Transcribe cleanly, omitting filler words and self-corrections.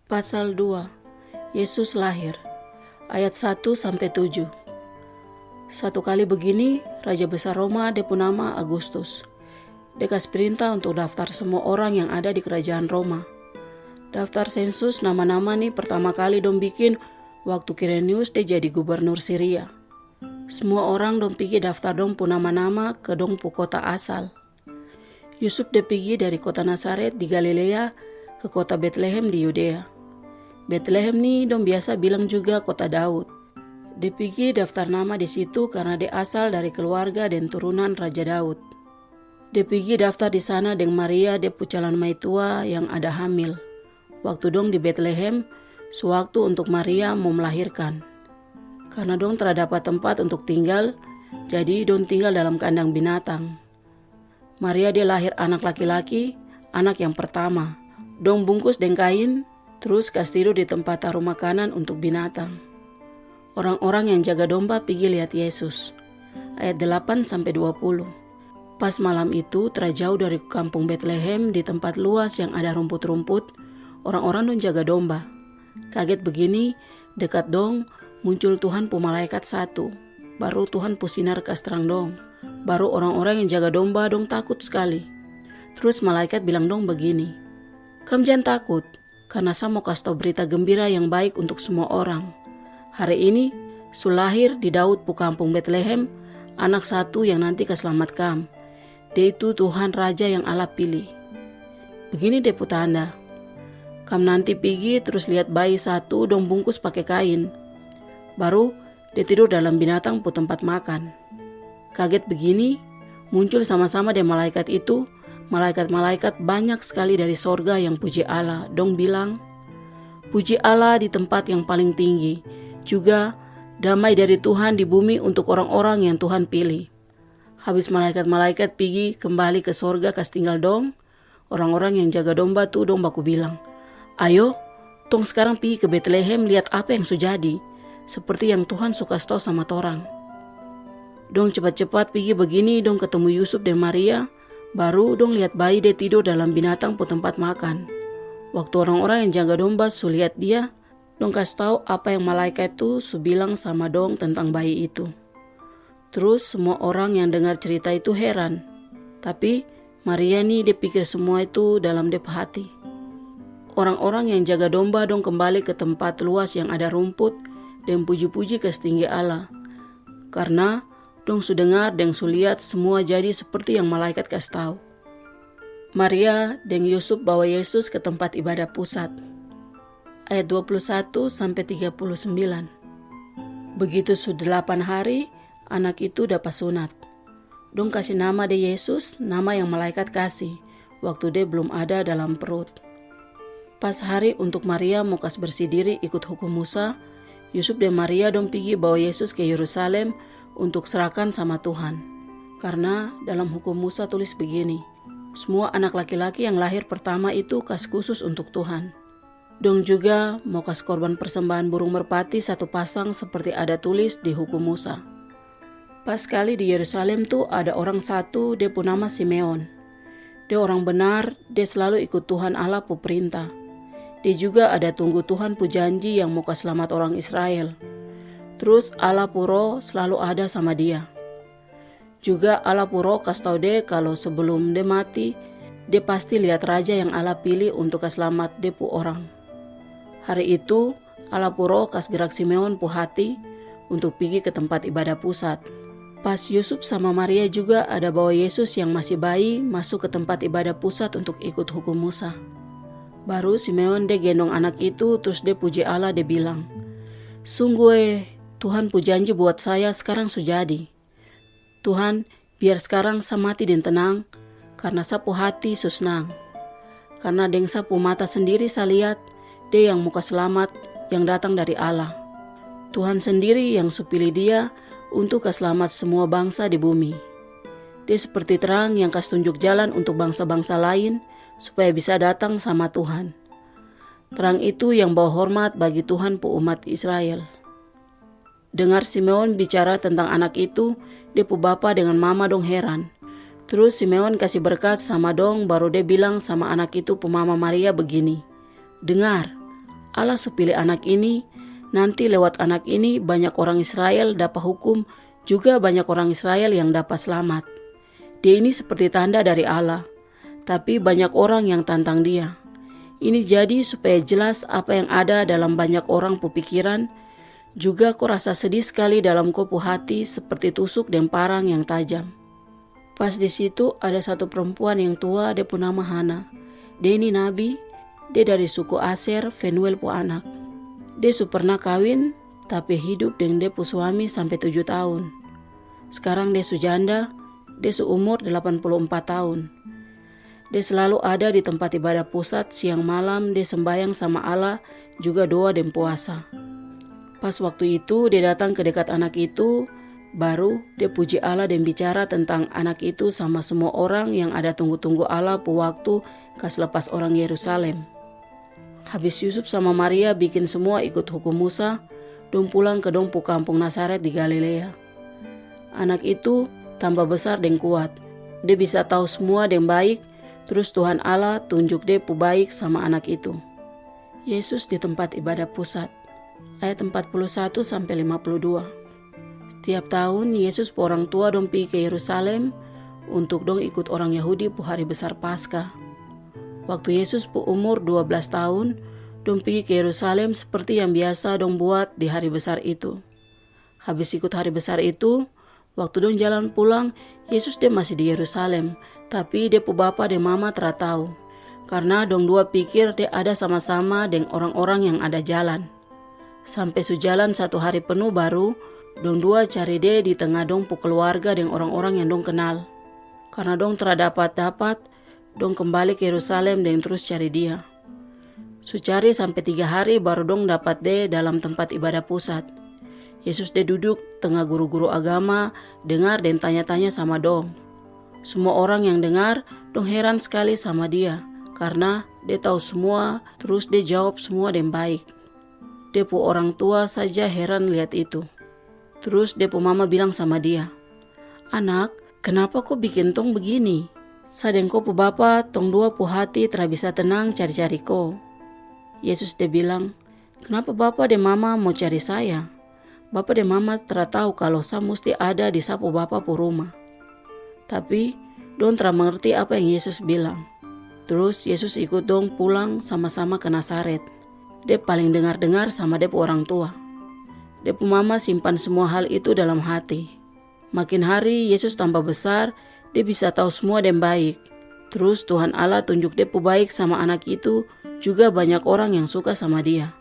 Pasal 2. Yesus lahir. Ayat 1-7. Satu kali begini, Raja Besar Roma nama Agustus. Dia kasih perintah untuk daftar semua orang yang ada di kerajaan Roma. Daftar sensus nama-nama nih pertama kali dong bikin waktu Quirinius dia jadi gubernur Syria. Semua orang dong pergi daftar dong pu nama-nama ke dong pu kota asal. Yusuf dia pergi dari kota Nazaret di Galilea ke kota Bethlehem di Yudea. Bethlehem nih dong biasa bilang juga kota Daud. Dia pergi daftar nama di situ karena dia asal dari keluarga dan turunan Raja Daud. Dia pergi daftar di sana dengan Maria dia calon maitua yang ada hamil. Waktu dong di Bethlehem, sewaktu untuk Maria mau melahirkan. Karena dong terdapat tempat untuk tinggal, jadi dong tinggal dalam kandang binatang. Maria dia lahir anak laki-laki, anak yang pertama. Dong bungkus dengan kain, terus kasih tidur di tempat taruh makanan untuk binatang. Orang-orang yang jaga domba pergi lihat Yesus. Ayat 8-20. Pas malam itu terjauh dari kampung Bethlehem di tempat luas yang ada rumput-rumput, orang-orang dong jaga domba. Kaget begini, dekat dong muncul Tuhan pu malaikat satu. Baru Tuhan pu sinar kas terang dong. Baru orang-orang yang jaga domba dong takut sekali. Terus malaikat bilang dong begini, "Kamu jangan takut, karena saya mau kasih tahu berita gembira yang baik untuk semua orang. Hari ini, sulahir di Daud pu kampung Bethlehem, anak satu yang nanti keselamat kam. Dia itu Tuhan Raja yang Allah pilih. Begini deh pu tanda. Kam nanti pergi terus lihat bayi satu dong bungkus pakai kain. Baru dia tidur dalam binatang pu tempat makan." Kaget begini, muncul sama-sama dari malaikat itu, malaikat-malaikat banyak sekali dari sorga yang puji Allah. Dong bilang, "Puji Allah di tempat yang paling tinggi, juga damai dari Tuhan di bumi untuk orang-orang yang Tuhan pilih." Habis malaikat-malaikat pergi kembali ke sorga kas tinggal dong, orang-orang yang jaga domba tuh dong baku bilang, "Ayo, tong sekarang pergi ke Bethlehem lihat apa yang sujadi, seperti yang Tuhan suka tahu sama torang." Dong cepat-cepat pergi begini dong ketemu Yusuf dan Maria. Baru dong lihat bayi dia tidur dalam binatang pu tempat makan. Waktu orang-orang yang jaga domba su lihat dia, dong kasih tahu apa yang malaikat itu su bilang sama dong tentang bayi itu. Terus semua orang yang dengar cerita itu heran. Tapi Maria nih dia pikir semua itu dalam dia hati. Orang-orang yang jaga domba dong kembali ke tempat luas yang ada rumput dan puji-puji ke setinggi Allah. Karena dong su dengar dan su lihat semua jadi seperti yang malaikat kasih tahu. Maria dan Yusuf bawa Yesus ke tempat ibadah pusat. Ayat 21-39. Begitu sudah 8 hari, anak itu dapat sunat. Dong kasih nama dia Yesus, nama yang malaikat kasih, waktu dia belum ada dalam perut. Pas hari untuk Maria mau kas bersih diri ikut hukum Musa, Yusuf dan Maria dong pergi bawa Yesus ke Yerusalem untuk serahkan sama Tuhan. Karena dalam hukum Musa tulis begini, semua anak laki-laki yang lahir pertama itu kas khusus untuk Tuhan. Dong juga mau kas korban persembahan burung merpati 1 pasang seperti ada tulis di hukum Musa. Pas kali di Yerusalem tuh ada orang satu, dia pun nama Simeon. Dia orang benar, dia selalu ikut Tuhan Allah pu perintah. Dia juga ada tunggu Tuhan pu janji yang mau kas selamat orang Israel. Terus Allah puro selalu ada sama dia. Juga Allah puro kasih tahu dia kalau sebelum dia mati, dia pasti lihat raja yang Allah pilih untuk selamat dia pu orang. Hari itu Allah puro kasih gerak Simeon pu hati untuk pergi ke tempat ibadah pusat. Pas Yusuf sama Maria juga ada bawa Yesus yang masih bayi masuk ke tempat ibadah pusat untuk ikut hukum Musa. Baru Simeon dia gendong anak itu terus dia puji Allah dia bilang, "Sungguh Tuhan pu janji buat saya sekarang sujadi. Tuhan, biar sekarang saya mati dan tenang, karena saya pu hati senang. Karena dengan saya pu mata sendiri saya lihat, dia yang muka selamat yang datang dari Allah. Tuhan sendiri yang supilih dia untuk keselamat semua bangsa di bumi. Dia seperti terang yang kas tunjuk jalan untuk bangsa-bangsa lain, supaya bisa datang sama Tuhan. Terang itu yang bawa hormat bagi Tuhan pu umat Israel." Dengar Simeon bicara tentang anak itu, dia pu bapa dengan mama dong heran. Terus Simeon kasih berkat sama dong, baru dia bilang sama anak itu pu mama Maria begini, "Dengar, Allah supilih anak ini, nanti lewat anak ini banyak orang Israel dapat hukum, juga banyak orang Israel yang dapat selamat. Dia ini seperti tanda dari Allah, tapi banyak orang yang tantang dia. Ini jadi supaya jelas apa yang ada dalam banyak orang pikiran. Juga kau rasa sedih sekali dalam kau hati seperti tusuk dan parang yang tajam. Pas di situ ada satu perempuan yang tua, dia pun nama Hana. Dia ini nabi, dia dari suku Aser, Fenuel pu anak. Dia pernah kawin, tapi hidup dengan dia pu suami sampai 7 tahun. Sekarang dia janda, dia umur 84 tahun. Dia selalu ada di tempat ibadah pusat, siang malam dia sembahyang sama Allah, juga doa dan puasa. Pas waktu itu dia datang ke dekat anak itu, baru dia puji Allah dan bicara tentang anak itu sama semua orang yang ada tunggu-tunggu Allah pu waktu kas lepas orang Yerusalem. Habis Yusuf sama Maria bikin semua ikut hukum Musa, dong pulang ke dong pu kampung Nazaret di Galilea. Anak itu tambah besar dan kuat, dia bisa tahu semua dan baik, terus Tuhan Allah tunjuk dia pu baik sama anak itu. Yesus di tempat ibadah pusat. Ayat 41-52. Setiap tahun Yesus pu orang tua dong pergi ke Yerusalem untuk dong ikut orang Yahudi pu hari besar Paskah. Waktu Yesus pu umur 12 tahun, dong pergi ke Yerusalem seperti yang biasa dong buat di hari besar itu. Habis ikut hari besar itu, waktu dong jalan pulang, Yesus dia masih di Yerusalem, tapi dia pu bapa dan mama tidak tahu. Karena dong dua pikir dia ada sama-sama dengan orang-orang yang ada jalan. Sampai sujalan 1 hari penuh baru, dong dua cari dia di tengah dong pu keluarga dan orang-orang yang dong kenal. Karena dong dapat, dong kembali ke Yerusalem dan terus cari dia. Cari sampai 3 hari baru dong dapat dia dalam tempat ibadah pusat. Yesus dia duduk tengah guru-guru agama, dengar dan tanya-tanya sama dong. Semua orang yang dengar, dong heran sekali sama dia, karena dia tahu semua, terus dia jawab semua dengan baik. Dia pu orang tua saja heran lihat itu. Terus dia pu mama bilang sama dia, "Anak, kenapa kau bikin tong begini? Sadeng kau pu bapa, tong dua pu hati tidak bisa tenang cari-cari kau." Yesus dia bilang, "Kenapa bapa dan mama mau cari saya? Bapa dan mama tidak tahu kalau saya mesti ada di sapu bapa pu rumah." Tapi dong tidak mengerti apa yang Yesus bilang. Terus Yesus ikut dong pulang sama-sama ke Nazaret. Dia paling dengar-dengar sama dia pu orang tua. Dia pu mama simpan semua hal itu dalam hati. Makin hari Yesus tambah besar, dia bisa tahu semua dan baik. Terus Tuhan Allah tunjuk dia pu baik sama anak itu, juga banyak orang yang suka sama dia.